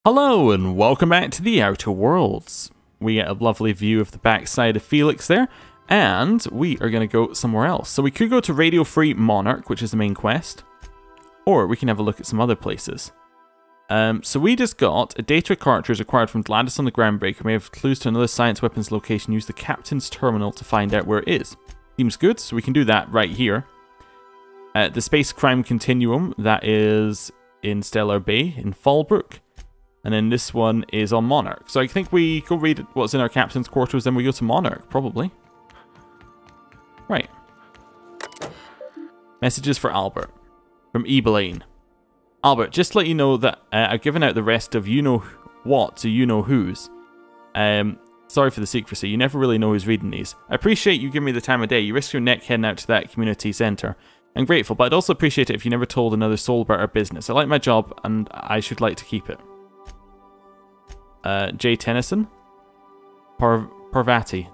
Hello and welcome back to the Outer Worlds. We get a lovely view of the backside of Felix there, and we are going to go somewhere else. So we could go to Radio Free Monarch, which is the main quest, or we can have a look at some other places. So we just got a data cartridge acquired from Gladys on the Groundbreaker. We have clues to another science weapons location. Use the captain's terminal to find out where it is. Seems good, so we can do that right here. The Space Crime Continuum, that is in Stellar Bay in Fallbrook. And then this one is on Monarch. So I think we go read what's in our captain's quarters, then we go to Monarch, probably. Right. Messages for Albert. From Ebelaine. Albert, just to let you know that I've given out the rest of you-know-what to you-know-whos. Sorry for the secrecy. You never really know who's reading these. I appreciate you giving me the time of day. You risk your neck heading out to that community centre. I'm grateful, but I'd also appreciate it if you never told another soul about our business. I like my job, and I should like to keep it. J. Tennyson. Parvati.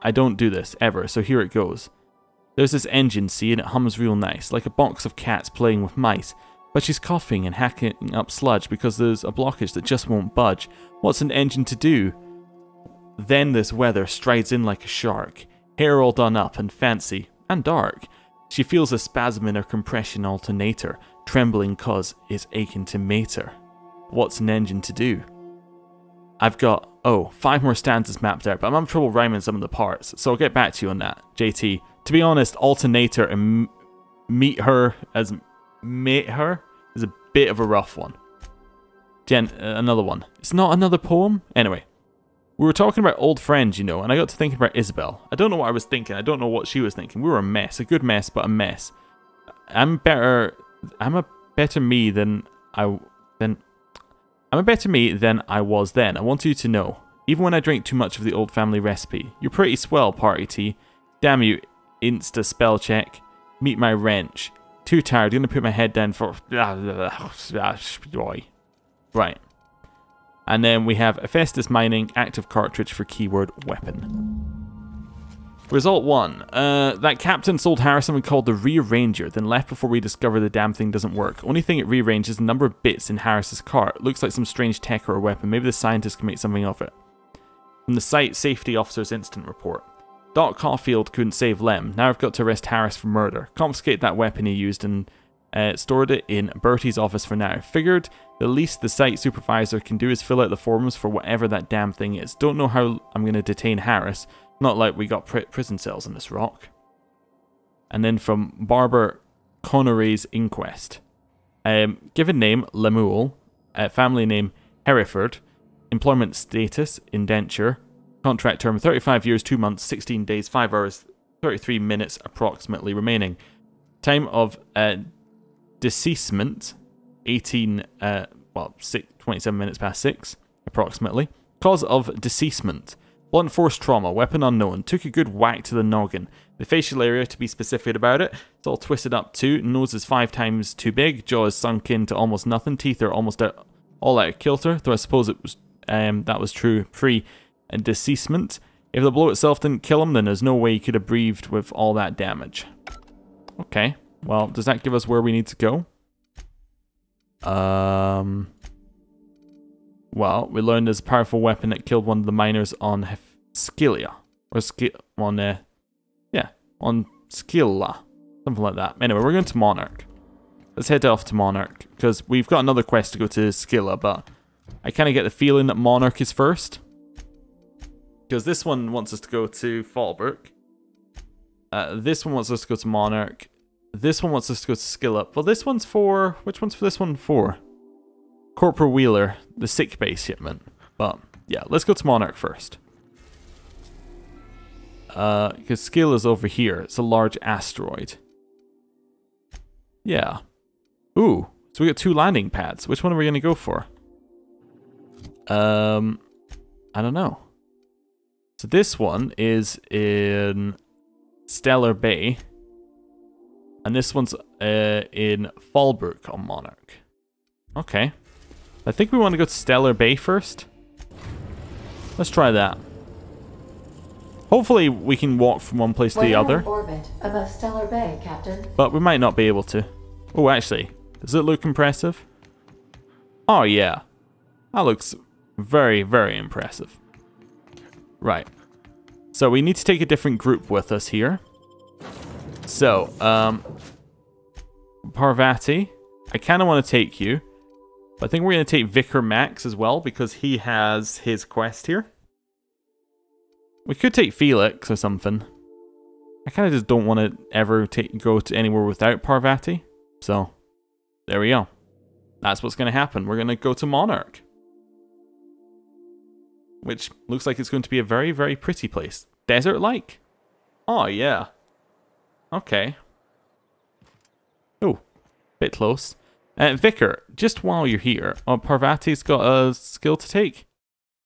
I don't do this, ever, so here it goes. There's this engine, see, and it hums real nice, like a box of cats playing with mice. But she's coughing and hacking up sludge because there's a blockage that just won't budge. What's an engine to do? Then this weather strides in like a shark. Hair all done up and fancy, and dark. She feels a spasm in her compression alternator, trembling cause it's aching to mate her. What's an engine to do? I've got, 5 more stanzas mapped out, but I'm having trouble rhyming some of the parts, so I'll get back to you on that, JT. To be honest, alternator and meet her as mate her is a bit of a rough one. Another one. It's not another poem? Anyway, we were talking about old friends, you know, and I got to thinking about Isabel. I don't know what I was thinking, I don't know what she was thinking. We were a mess, a good mess, but a mess. I'm a better me than I was then. I want you to know. Even when I drink too much of the old family recipe. You're pretty swell, party tea. Damn you, insta spell check. Meet my wrench. Too tired, gonna put my head down for... Right. And then we have Hephaestus Mining, active cartridge for keyword weapon. Result 1. That captain sold Harris something called the Rearranger, then left before we discover the damn thing doesn't work. Only thing it rearranges is the number of bits in Harris's cart. Looks like some strange tech or a weapon. Maybe the scientist can make something of it. From the site safety officer's instant report. Doc Caulfield couldn't save Lem. Now I've got to arrest Harris for murder. Confiscate that weapon he used and stored it in Bertie's office for now. Figured the least the site supervisor can do is fill out the forms for whatever that damn thing is. Don't know how I'm going to detain Harris. Not like we got prison cells in this rock. And then from Barbara Connery's inquest. Given name, Lemuel. Family name, Hereford. Employment status, indenture. Contract term, 35 years, 2 months, 16 days, 5 hours, 33 minutes approximately remaining. Time of deceasement, 27 minutes past 6, approximately. Cause of deceasement. Blunt force trauma, weapon unknown, took a good whack to the noggin. The facial area, to be specific about it, it's all twisted up too. Nose is 5 times too big, jaw is sunk in to almost nothing, teeth are almost all out of kilter, though I suppose it was that was true pre and deceasement. If the blow itself didn't kill him, then there's no way he could have breathed with all that damage. Okay, well, does that give us where we need to go? Well, we learned there's a powerful weapon that killed one of the miners on Scylla. Or on Scylla. Something like that. Anyway, we're going to Monarch. Let's head off to Monarch, because we've got another quest to go to Scylla, but I kind of get the feeling that Monarch is first. Because this one wants us to go to Fallbrook. This one wants us to go to Monarch. This one wants us to go to Scylla. Well, this one's for... Which one's for this one for? Corporal Wheeler, the sick bay shipment. But, yeah, let's go to Monarch first. Because Scylla's over here. It's a large asteroid. Yeah. Ooh, so we got 2 landing pads. Which one are we going to go for? I don't know. So this one is in Stellar Bay. And this one's in Fallbrook on Monarch. Okay. I think we want to go to Stellar Bay first. Let's try that. Hopefully we can walk from one place to the other. Orbit above Stellar Bay, Captain. But we might not be able to. Oh, actually, does it look impressive? Oh, yeah. That looks very, very impressive. Right. So we need to take a different group with us here. So, Parvati, I kind of want to take you. But I think we're going to take Vicar Max as well, because he has his quest here. We could take Felix or something. I kind of just don't want to ever go to anywhere without Parvati. So, there we go. That's what's going to happen. We're going to go to Monarch. Which looks like it's going to be a very, very pretty place. Desert-like. Oh, yeah. Okay. Oh, bit close. Vicar, just while you're here, Parvati's got a skill to take.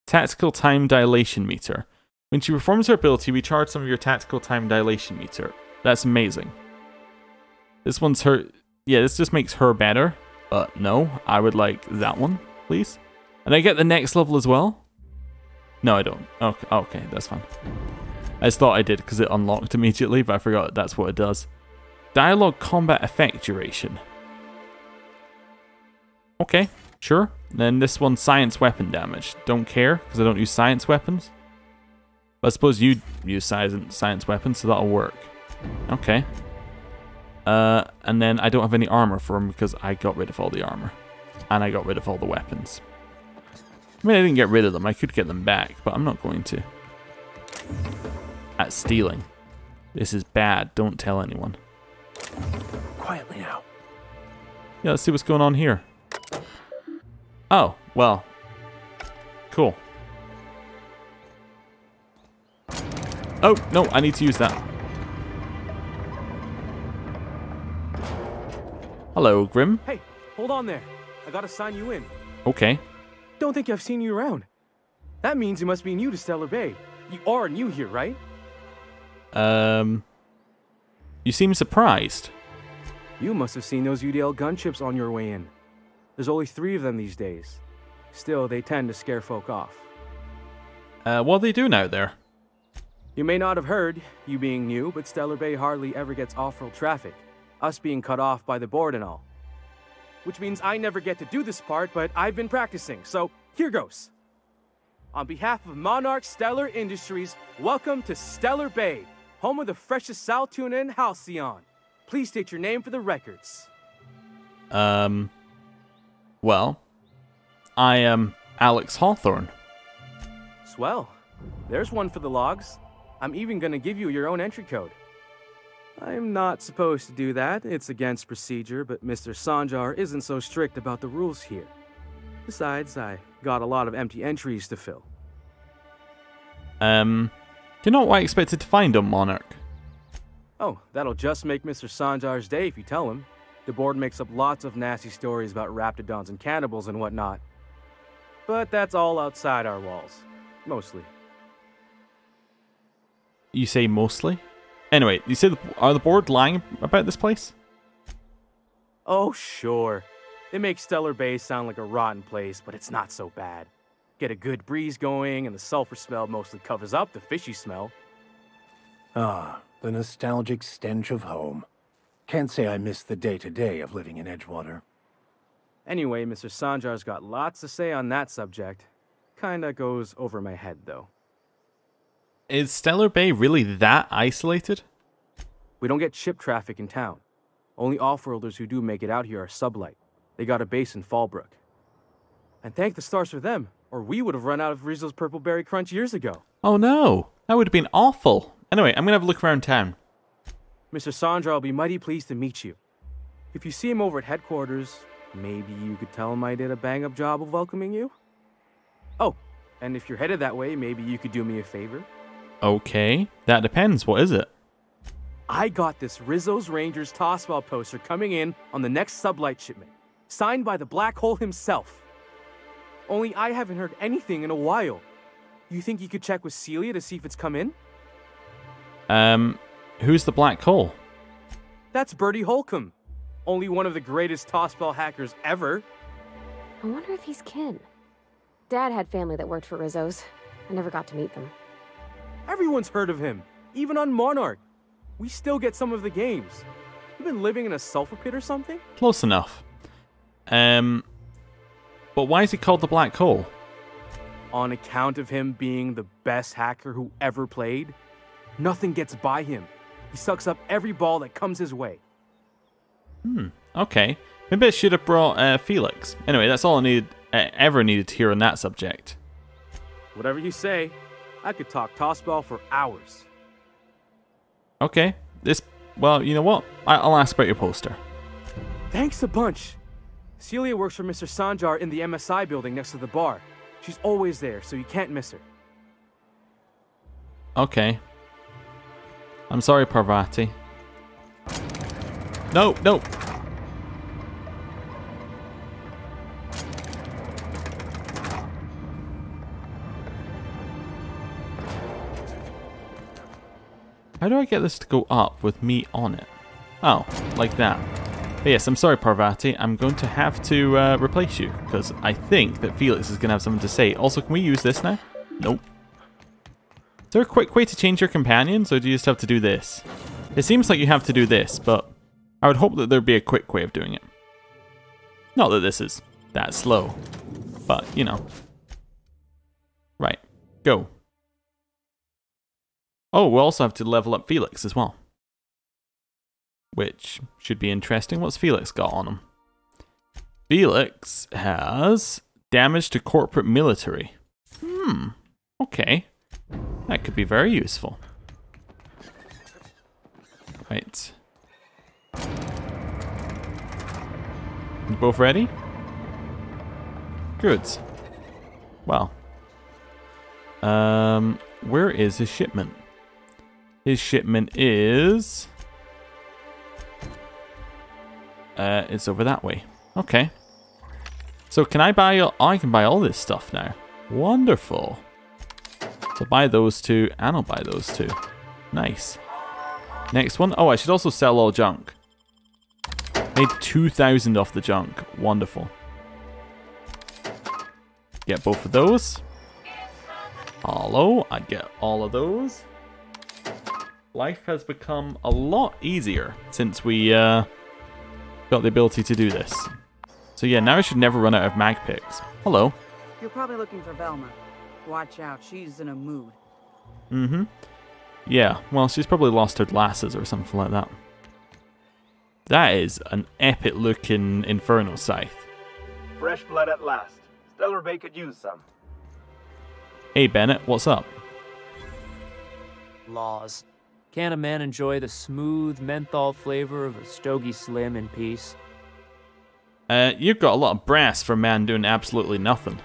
Tactical Time Dilation Meter. When she performs her ability, recharge some of your Tactical Time Dilation Meter. That's amazing. This one's her... Yeah, this just makes her better. But no, I would like that one, please. And I get the next level as well? No, I don't. Okay, that's fine. I just thought I did because it unlocked immediately, but I forgot that's what it does. Dialogue Combat Effect Duration. Okay, sure. Then this one's Science Weapon Damage. Don't care, because I don't use science weapons. But I suppose you use science weapons, so that'll work. Okay. And then I don't have any armor for him because I got rid of all the armor. And I got rid of all the weapons. I mean, I didn't get rid of them. I could get them back, but I'm not going to. At stealing. This is bad. Don't tell anyone. Quietly now. Yeah, let's see what's going on here. Oh, well. Cool. Oh, no, I need to use that. Hello, Grim. Hey, hold on there. I gotta sign you in. Okay. Don't think I've seen you around. That means you must be new to Stellar Bay. You are new here, right? You seem surprised. You must have seen those UDL gunships on your way in. There's only 3 of them these days. Still, they tend to scare folk off. What are they doing out there? You may not have heard, you being new, but Stellar Bay hardly ever gets off-road traffic. Us being cut off by the board and all. Which means I never get to do this part, but I've been practicing, so here goes. On behalf of Monarch Stellar Industries, welcome to Stellar Bay, home of the freshest sal tuna in Halcyon. Please state your name for the records. Well, I am Alex Hawthorne. Swell. There's one for the logs. I'm even gonna give you your own entry code. I'm not supposed to do that. It's against procedure, but Mr. Sanjar isn't so strict about the rules here. Besides, I got a lot of empty entries to fill. Do you know what I expected to find on Monarch? Oh, that'll just make Mr. Sanjar's day if you tell him. The board makes up lots of nasty stories about raptidons and cannibals and whatnot. But that's all outside our walls. Mostly. You say mostly? Anyway, you say are the board lying about this place? Oh, sure. They make Stellar Bay sound like a rotten place, but it's not so bad. Get a good breeze going, and the sulfur smell mostly covers up the fishy smell. Ah, the nostalgic stench of home. Can't say I miss the day-to-day of living in Edgewater. Anyway, Mr. Sanjar's got lots to say on that subject. Kinda goes over my head, though. Is Stellar Bay really that isolated? We don't get ship traffic in town. Only off-worlders who do make it out here are sublight. They got a base in Fallbrook. And thank the stars for them, or we would have run out of Rizzo's Purple Berry Crunch years ago. Oh no, that would have been awful. Anyway, I'm gonna have a look around town. Mr. Sandra will be mighty pleased to meet you. If you see him over at headquarters, maybe you could tell him I did a bang-up job of welcoming you? Oh, and if you're headed that way, maybe you could do me a favor? Okay, that depends. What is it? I got this Rizzo's Rangers tossball poster coming in on the next sublight shipment, signed by the Black Hole himself. Only I haven't heard anything in a while. You think you could check with Celia to see if it's come in? Who's the Black Hole? That's Bertie Holcomb, only one of the greatest tossball hackers ever. I wonder if he's kin. Dad had family that worked for Rizzo's. I never got to meet them. Everyone's heard of him, even on Monarch. We still get some of the games. You've been living in a sulfur pit or something? Close enough. But why is he called the Black Hole? On account of him being the best hacker who ever played, nothing gets by him. He sucks up every ball that comes his way. Okay. Maybe I should have brought Felix. Anyway, that's all I ever needed to hear on that subject. Whatever you say, I could talk tossball for hours. Okay. Well, you know what? I'll ask about your poster. Thanks a bunch. Celia works for Mr. Sanjar in the MSI building next to the bar. She's always there, so you can't miss her. Okay. I'm sorry, Parvati. No, no. How do I get this to go up with me on it? Oh, like that. But yes, I'm sorry, Parvati. I'm going to have to replace you, because I think that Felix is going to have something to say. Also, can we use this now? Nope. Is there a quick way to change your companions, or do you just have to do this? It seems like you have to do this, but I would hope that there'd be a quick way of doing it. Not that this is that slow, but, you know. Right. Go. Oh, we'll also have to level up Felix as well. Which should be interesting. What's Felix got on him? Felix has damage to corporate military. Okay. That could be very useful. Right. You both ready? Good. Well. Where is his shipment? His shipment is... it's over that way. Okay. So can I buy... I can buy all this stuff now. Wonderful. So buy those two, and I'll buy those two. Nice. Next one. Oh, I should also sell all junk. Made 2,000 off the junk. Wonderful. Get both of those. Hello. I get all of those. Life has become a lot easier since we got the ability to do this. So yeah, now I should never run out of mag picks. Hello. You're probably looking for Velma. Watch out, she's in a mood. Yeah, well, she's probably lost her glasses or something like that. That is an epic looking Inferno Scythe. Fresh blood at last. Stellar Bay could use some. Hey Bennett, what's up? Laws. Can't a man enjoy the smooth menthol flavor of a Stogie Slim in peace? You've got a lot of brass for a man doing absolutely nothing.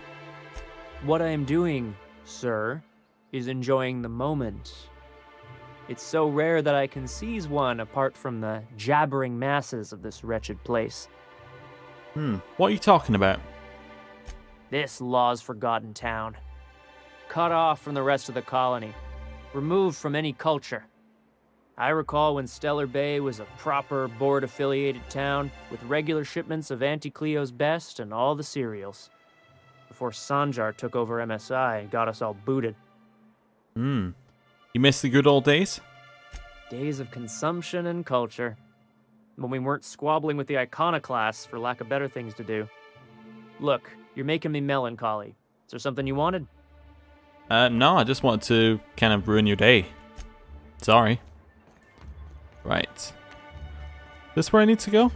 What I am doing, sir, is enjoying the moment. It's so rare that I can seize one apart from the jabbering masses of this wretched place. What are you talking about? This law's forgotten town. Cut off from the rest of the colony. Removed from any culture. I recall when Stellar Bay was a proper board-affiliated town with regular shipments of Auntie Cleo's best and all the cereals. Before Sanjar took over MSI and got us all booted. You miss the good old days? Days of consumption and culture. When we weren't squabbling with the iconoclasts for lack of better things to do. Look, you're making me melancholy. Is there something you wanted? No, I just wanted to kind of ruin your day. Sorry. Right. This where I need to go?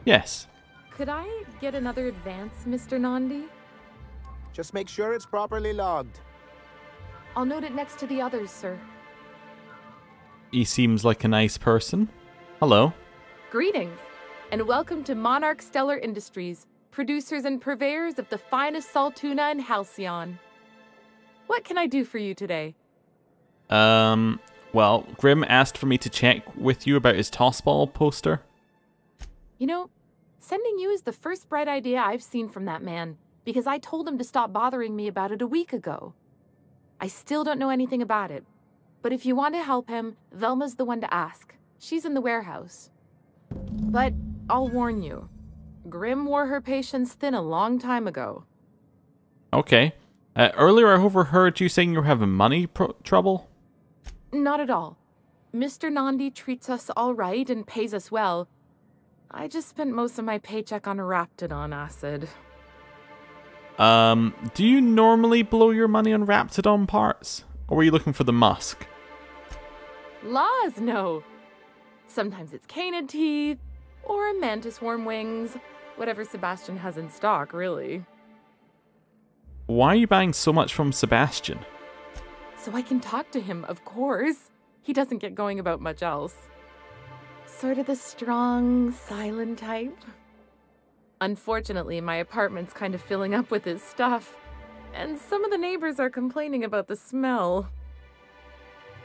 Yes. Could I get another advance, Mr. Nandi? Just make sure it's properly logged. I'll note it next to the others, sir. He seems like a nice person. Hello. Greetings, and welcome to Monarch Stellar Industries, producers and purveyors of the finest salt tuna in Halcyon. What can I do for you today? Well, Grim asked for me to check with you about his tossball poster. You know, sending you is the first bright idea I've seen from that man, because I told him to stop bothering me about it a week ago. I still don't know anything about it, but if you want to help him, Velma's the one to ask. She's in the warehouse. But I'll warn you, Grim wore her patience thin a long time ago. Okay. Earlier I overheard you saying you were having money trouble? Not at all. Mr. Nandi treats us all right and pays us well. I just spent most of my paycheck on Raptidon acid. Do you normally blow your money on Raptidon parts? Or were you looking for the musk? Laws, no. Sometimes it's canid teeth, or mantis worm wings. Whatever Sebastian has in stock, really. Why are you buying so much from Sebastian? So I can talk to him, of course. He doesn't get going about much else. Sort of the strong, silent type. Unfortunately, my apartment's kind of filling up with his stuff. And some of the neighbors are complaining about the smell.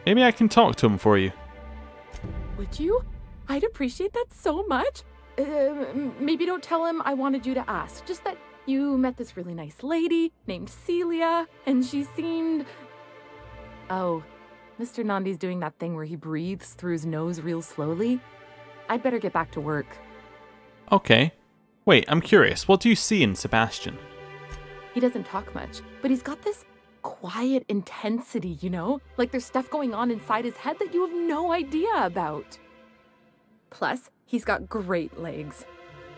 Maybe I can talk to him for you. Would you? I'd appreciate that so much. Maybe don't tell him I wanted you to ask. Just that you met this really nice lady named Celia, and she seemed... Oh, Mr. Nandi's doing that thing where he breathes through his nose real slowly. I'd better get back to work. Okay. Wait, I'm curious. What do you see in Sebastian? He doesn't talk much, but he's got this quiet intensity, you know? Like there's stuff going on inside his head that you have no idea about. Plus, he's got great legs.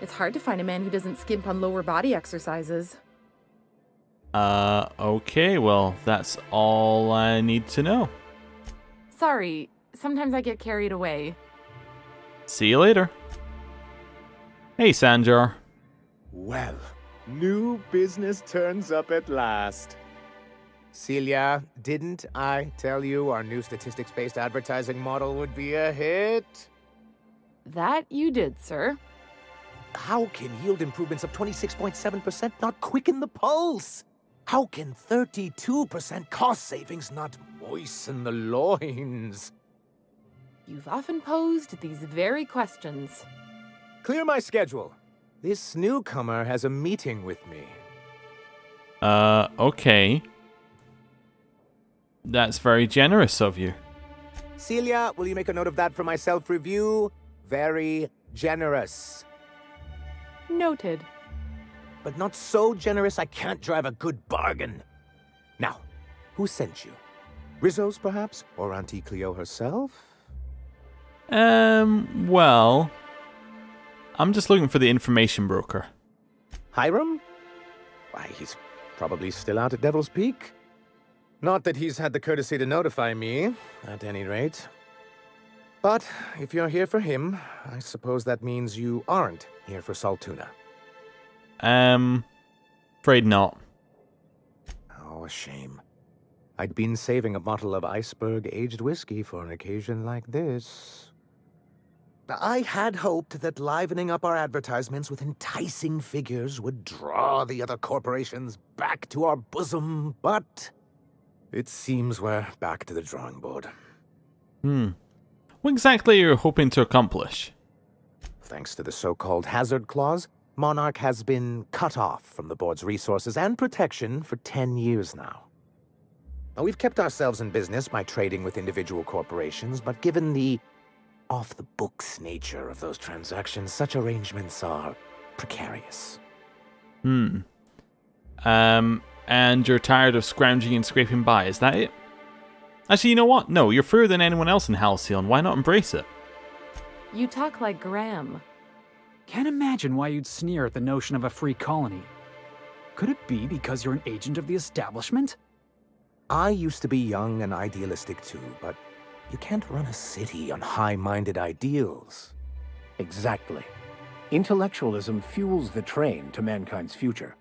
It's hard to find a man who doesn't skimp on lower body exercises. Okay, well, that's all I need to know. Sorry, sometimes I get carried away. See you later. Hey, Sanjar. Well, new business turns up at last. Celia, didn't I tell you our new statistics-based advertising model would be a hit? That you did, sir. How can yield improvements of 26.7% not quicken the pulse? How can 32% cost savings not moisten the loins? You've often posed these very questions. Clear my schedule. This newcomer has a meeting with me. Okay. That's very generous of you. Celia, will you make a note of that for my self-review? Very generous. Noted. But not so generous I can't drive a good bargain. Now, who sent you? Rizzo's, perhaps? Or Auntie Cleo herself? Well... I'm just looking for the information broker. Hiram? Why, he's probably still out at Devil's Peak. Not that he's had the courtesy to notify me, at any rate. But if you're here for him, I suppose that means you aren't here for Saltuna. Afraid not. Oh, a shame. I'd been saving a bottle of iceberg-aged whiskey for an occasion like this. I had hoped that livening up our advertisements with enticing figures would draw the other corporations back to our bosom, but it seems we're back to the drawing board. What exactly are you hoping to accomplish? Thanks to the so-called hazard clause, Monarch has been cut off from the board's resources and protection for 10 years now. Now, we've kept ourselves in business by trading with individual corporations, but given the off-the-books nature of those transactions, such arrangements are precarious. And you're tired of scrounging and scraping by, is that it? Actually, you know what? No, you're freer than anyone else in Halcyon. Why not embrace it? You talk like Graham. Can't imagine why you'd sneer at the notion of a free colony. Could it be because you're an agent of the establishment? I used to be young and idealistic too, but you can't run a city on high-minded ideals. Exactly. Intellectualism fuels the train to mankind's future,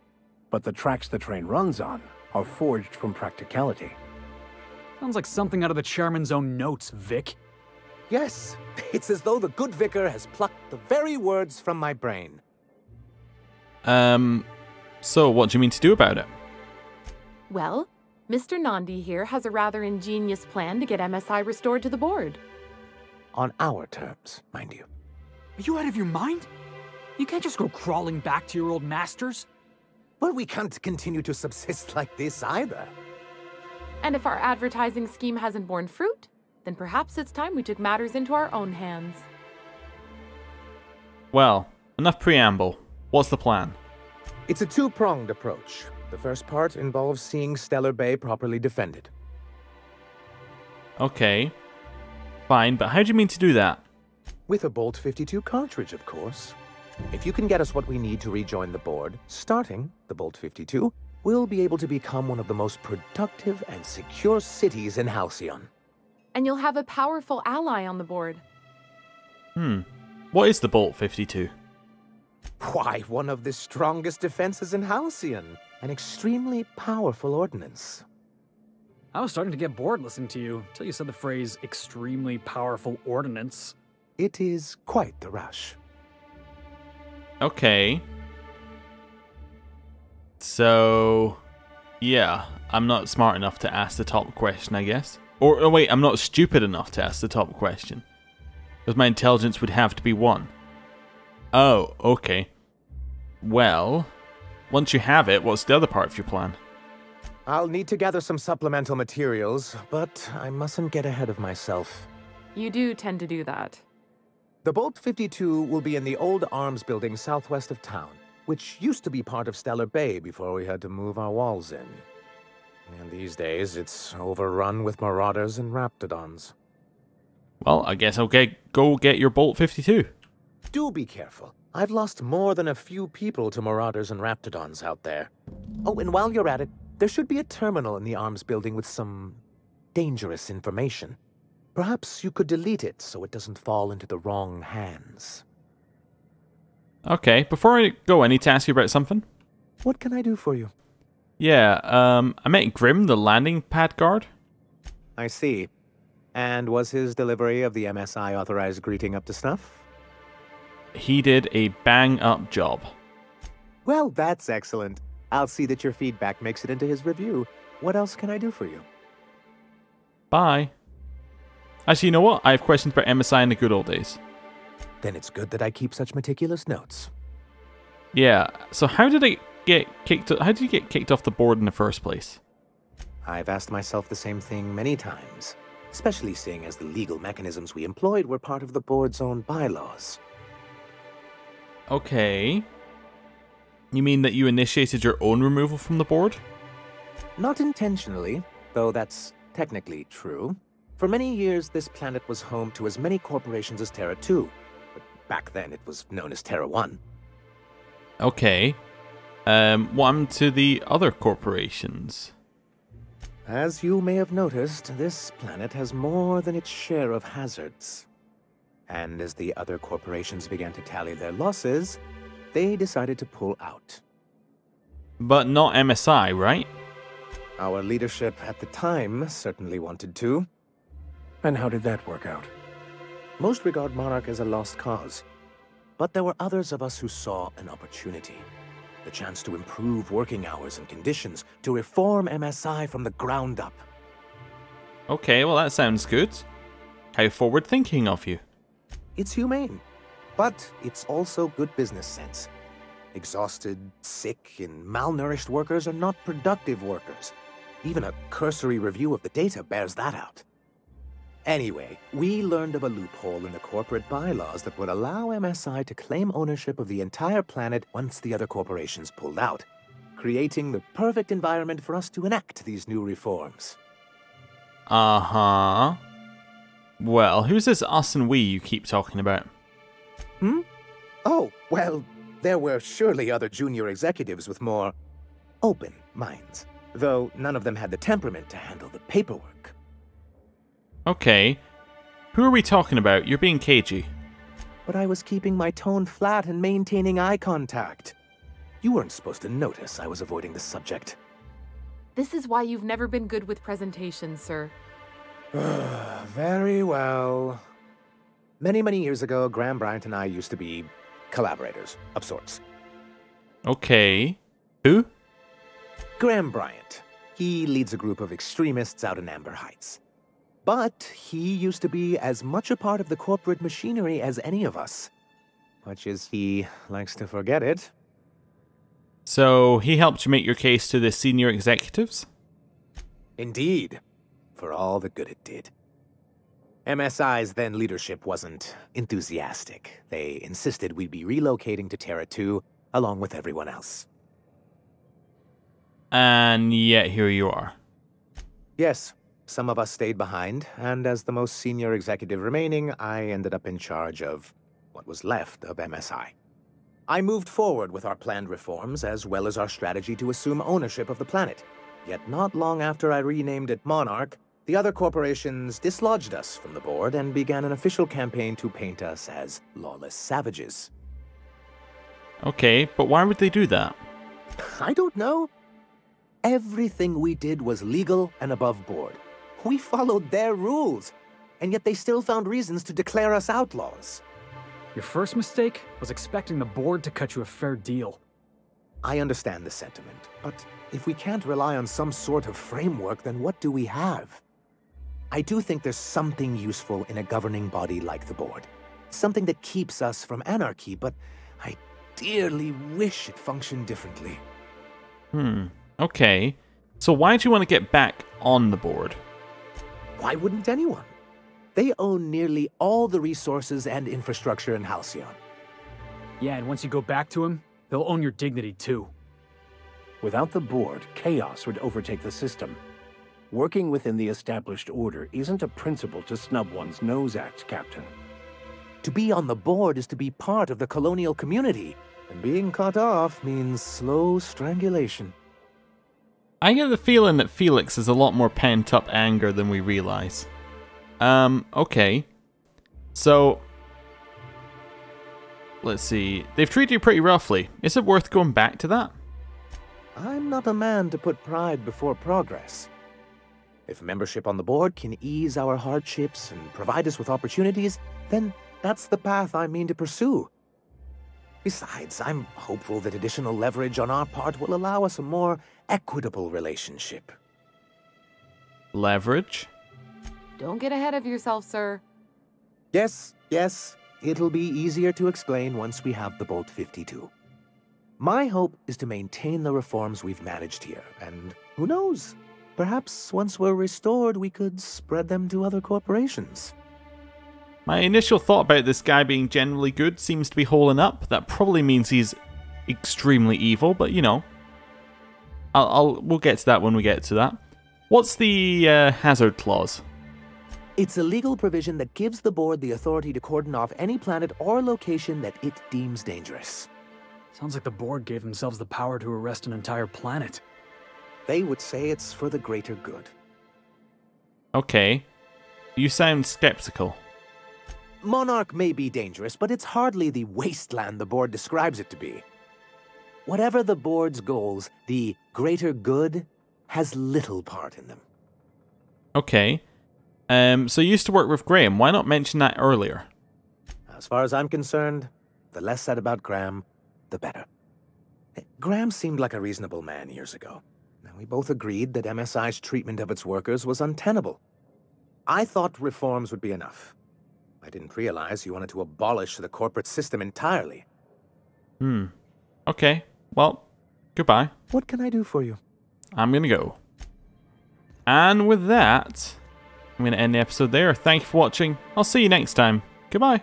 but the tracks the train runs on are forged from practicality. Sounds like something out of the chairman's own notes, Vic. Yes, it's as though the good vicar has plucked the very words from my brain. So what do you mean to do about it? Well, Mr. Nandi here has a rather ingenious plan to get MSI restored to the board. On our terms, mind you. Are you out of your mind? You can't just go crawling back to your old masters. Well, we can't continue to subsist like this either. And if our advertising scheme hasn't borne fruit, then perhaps it's time we took matters into our own hands. Well, enough preamble. What's the plan? It's a two-pronged approach. The first part involves seeing Stellar Bay properly defended. Okay. Fine, but how do you mean to do that? With a Bolt 52 cartridge, of course. If you can get us what we need to rejoin the board, starting the Bolt 52, we'll be able to become one of the most productive and secure cities in Halcyon. And you'll have a powerful ally on the board. What is the Bolt 52? Why, one of the strongest defenses in Halcyon. An extremely powerful ordnance. I was starting to get bored listening to you until you said the phrase extremely powerful ordnance. It is quite the rush. Okay. So, yeah, I'm not smart enough to ask the top question, I guess. Or wait, I'm not stupid enough to ask the top question. Because my intelligence would have to be 1. Oh, okay. Well, once you have it, what's the other part of your plan? I'll need to gather some supplemental materials, but I mustn't get ahead of myself. You do tend to do that. The Bolt 52 will be in the old arms building southwest of town, which used to be part of Stellar Bay before we had to move our walls in. And these days, it's overrun with marauders and raptidons. Well, I guess I'll go get your Bolt 52. Do be careful. I've lost more than a few people to marauders and raptidons out there. Oh, and while you're at it, there should be a terminal in the arms building with some dangerous information. Perhaps you could delete it so it doesn't fall into the wrong hands. Okay, before I go, I need to ask you about something. What can I do for you? Yeah, I met Grim, the landing pad guard. I see. And was his delivery of the MSI authorized greeting up to snuff? He did a bang-up job. Well, that's excellent. I'll see that your feedback makes it into his review. What else can I do for you? Bye. Actually, you know what? I have questions about MSI in the good old days. Then it's good that I keep such meticulous notes. Yeah, so how did you get kicked off the board in the first place? I've asked myself the same thing many times, especially seeing as the legal mechanisms we employed were part of the board's own bylaws. Okay. You mean that you initiated your own removal from the board? Not intentionally, though that's technically true. For many years, this planet was home to as many corporations as Terra 2. But back then, it was known as Terra 1. Okay. What happened to the other corporations? As you may have noticed, this planet has more than its share of hazards. And as the other corporations began to tally their losses, they decided to pull out. But not MSI, right? Our leadership at the time certainly wanted to. And how did that work out? Most regard Monarch as a lost cause. But there were others of us who saw an opportunity. The chance to improve working hours and conditions, to reform MSI from the ground up. Okay, well that sounds good. How forward-thinking of you. It's humane, but it's also good business sense. Exhausted, sick, and malnourished workers are not productive workers. Even a cursory review of the data bears that out. Anyway, we learned of a loophole in the corporate bylaws that would allow MSI to claim ownership of the entire planet once the other corporations pulled out, creating the perfect environment for us to enact these new reforms. Uh-huh. Well, who's this us and we you keep talking about? Oh, well, there were surely other junior executives with more open minds, though none of them had the temperament to handle the paperwork. Okay. Who are we talking about? You're being cagey. But I was keeping my tone flat and maintaining eye contact. You weren't supposed to notice I was avoiding the subject. This is why you've never been good with presentations, sir. Very well. Many, many years ago, Graham Bryant and I used to be collaborators, of sorts. Okay. Who? Graham Bryant. He leads a group of extremists out in Amber Heights. But he used to be as much a part of the corporate machinery as any of us. Much as he likes to forget it. So he helped you make your case to the senior executives? Indeed. For all the good it did. MSI's then leadership wasn't enthusiastic. They insisted we'd be relocating to Terra 2, along with everyone else. And yet here you are. Yes. some of us stayed behind, and as the most senior executive remaining, I ended up in charge of what was left of MSI. I moved forward with our planned reforms, as well as our strategy to assume ownership of the planet. Yet not long after I renamed it Monarch, the other corporations dislodged us from the board and began an official campaign to paint us as lawless savages. Okay, but why would they do that? I don't know. Everything we did was legal and above board. We followed their rules, and yet they still found reasons to declare us outlaws. Your first mistake was expecting the board to cut you a fair deal. I understand the sentiment, but if we can't rely on some sort of framework, then what do we have? I do think there's something useful in a governing body like the board. Something that keeps us from anarchy, but I dearly wish it functioned differently. Okay. So why do you want to get back on the board? Why wouldn't anyone? They own nearly all the resources and infrastructure in Halcyon. Yeah, and once you go back to him, they'll own your dignity too. Without the board, chaos would overtake the system. Working within the established order isn't a principle to snub one's nose at, Captain. To be on the board is to be part of the colonial community, and being cut off means slow strangulation. I get the feeling that Felix has a lot more pent-up anger than we realize. Okay. So, let's see. They've treated you pretty roughly. Is it worth going back to that? I'm not a man to put pride before progress. If membership on the board can ease our hardships and provide us with opportunities, then that's the path I mean to pursue. Besides, I'm hopeful that additional leverage on our part will allow us a more equitable relationship. Leverage? Don't get ahead of yourself, sir. Yes, it'll be easier to explain once we have the Bolt 52. My hope is to maintain the reforms we've managed here, and who knows? Perhaps once we're restored, we could spread them to other corporations. My initial thought about this guy being generally good seems to be holding up. That probably means he's extremely evil, but you know. We'll get to that when we get to that. What's the hazard clause? It's a legal provision that gives the board the authority to cordon off any planet or location that it deems dangerous. Sounds like the board gave themselves the power to arrest an entire planet. They would say it's for the greater good. Okay. You sound skeptical. Monarch may be dangerous, but it's hardly the wasteland the board describes it to be. Whatever the board's goals, the greater good has little part in them. Okay. So you used to work with Graham. Why not mention that earlier? As far as I'm concerned, the less said about Graham, the better. Graham seemed like a reasonable man years ago. Now, we both agreed that MSI's treatment of its workers was untenable. I thought reforms would be enough. I didn't realize you wanted to abolish the corporate system entirely. Okay. Well, goodbye. What can I do for you? I'm gonna go. And with that, I'm gonna end the episode there. Thank you for watching. I'll see you next time. Goodbye.